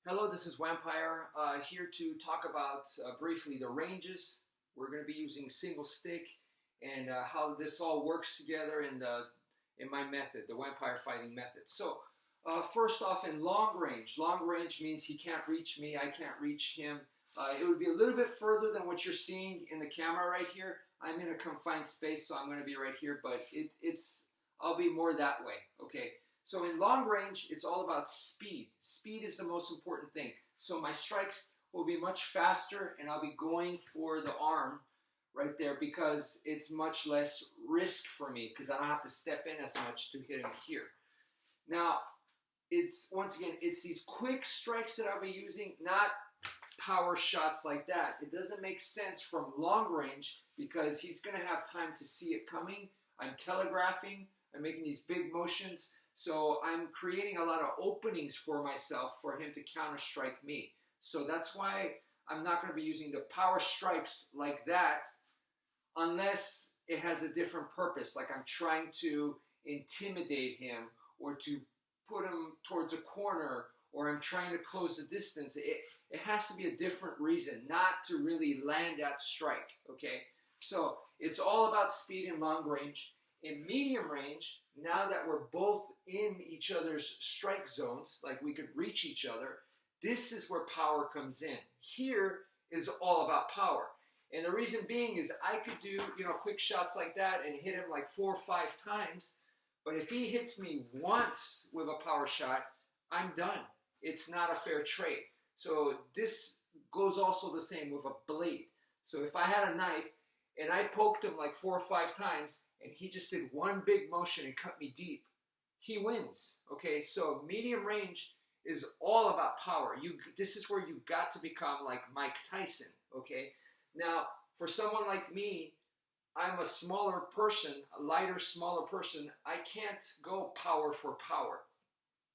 Hello, this is wmpyr here to talk about briefly the ranges. We're going to be using single stick and how this all works together in my method, the wmpyr fighting method. So first off, in long range means he can't reach me, I can't reach him. It would be a little bit further than what you're seeing in the camera right here. I'm in a confined space, so I'm going to be right here, but I'll be more that way, okay? So in long range, it's all about speed. Speed is the most important thing. So my strikes will be much faster, and I'll be going for the arm right there because it's much less risk for me because I don't have to step in as much to hit him here. Now, once again, it's these quick strikes that I'll be using, not power shots like that. It doesn't make sense from long range because he's going to have time to see it coming. I'm telegraphing. I'm making these big motions. So I'm creating a lot of openings for myself for him to counter strike me. So that's why I'm not going to be using the power strikes like that unless it has a different purpose, like I'm trying to intimidate him or to put him towards a corner or I'm trying to close the distance. It has to be a different reason, not to really land that strike, okay? So it's all about speed in long range. In medium range, now that we're both in each other's strike zones, like we could reach each other, this is where power comes in. Here is all about power. And the reason being is I could do, quick shots like that and hit him like 4 or 5 times. But if he hits me once with a power shot, I'm done. It's not a fair trade. So this goes also the same with a blade. So if I had a knife and I poked him like 4 or 5 times and he just did one big motion and cut me deep, he wins, okay? So medium range is all about power. This is where you got to become like Mike Tyson, okay? Now, for someone like me, I'm a smaller person, a lighter, smaller person. I can't go power for power.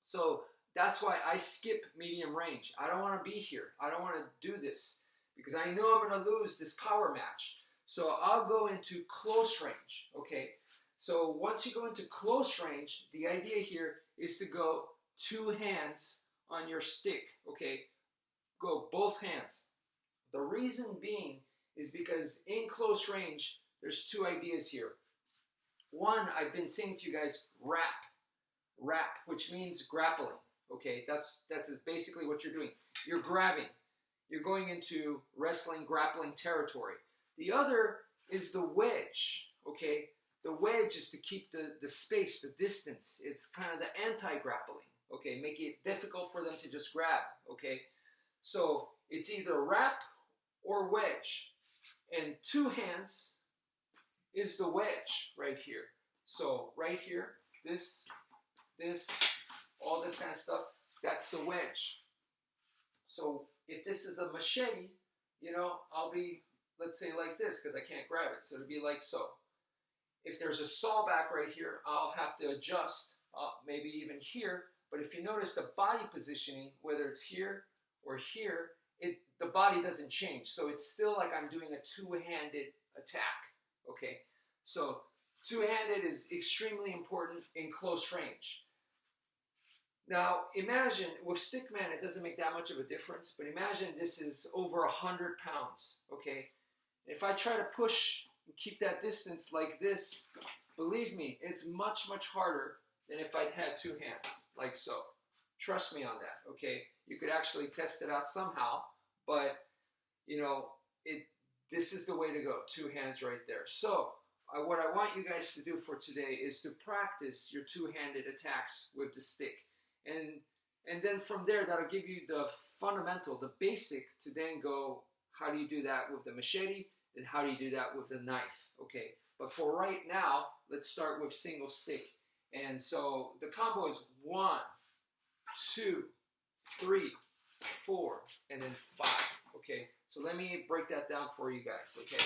So that's why I skip medium range. I don't want to be here. I don't want to do this because I know I'm going to lose this power match. So I'll go into close range, okay? So once you go into close range, the idea here is to go 2 hands on your stick, okay? Go both hands. The reason being is because in close range, there's 2 ideas here. One, I've been saying to you guys, wrap, which means grappling, okay? That's basically what you're doing. You're grabbing. You're going into wrestling, grappling territory. The other is the wedge, okay? The wedge is to keep the space, the distance. It's kind of the anti-grappling, okay? Make it difficult for them to just grab, okay? So it's either wrap or wedge. And 2 hands is the wedge right here. So right here, this, all this kind of stuff, that's the wedge. So if this is a machete, I'll be, let's say like this, because I can't grab it. So it'll be like so. If there's a saw back right here, I'll have to adjust, maybe even here. But if you notice the body positioning, whether it's here or here, the body doesn't change. So it's still like I'm doing a 2-handed attack, okay? So 2-handed is extremely important in close range. Now, imagine, with stickman, it doesn't make that much of a difference, but imagine this is over 100 pounds, okay? If I try to push and keep that distance like this, believe me, it's much, much harder than if I'd had 2 hands, like so. Trust me on that, okay? You could actually test it out somehow, but, this is the way to go, 2 hands right there. So, what I want you guys to do for today is to practice your 2-handed attacks with the stick. And then from there, that'll give you the fundamental, the basic, to then go, how do you do that with the machete? And how do you do that with the knife? Okay, but for right now, let's start with single stick. And so the combo is 1, 2, 3, 4, and then 5. Okay, so let me break that down for you guys. Okay,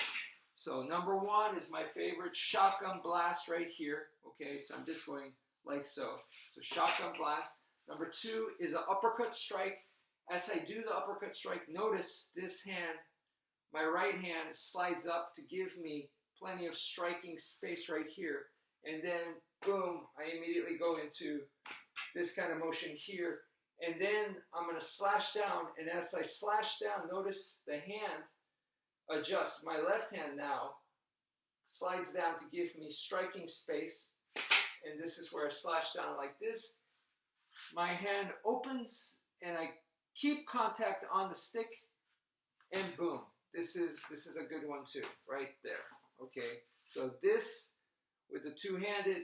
so number 1 is my favorite, shotgun blast right here. Okay, so I'm just going like so. So shotgun blast. Number 2 is an uppercut strike. As I do the uppercut strike, notice this hand, my right hand slides up to give me plenty of striking space right here. And then, boom, I immediately go into this kind of motion here. And then I'm going to slash down, and as I slash down, notice the hand adjusts. My left hand now slides down to give me striking space, and this is where I slash down like this. My hand opens, and I keep contact on the stick, and boom. This is a good one too, right there. Okay, so this with the two-handed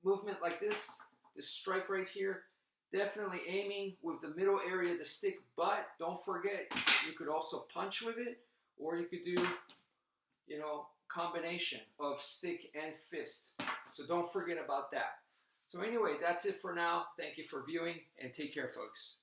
movement like this strike right here, definitely aiming with the middle area of the stick, but don't forget, you could also punch with it, or you could do, you know, combination of stick and fist. So don't forget about that. So anyway, that's it for now. Thank you for viewing, and take care, folks.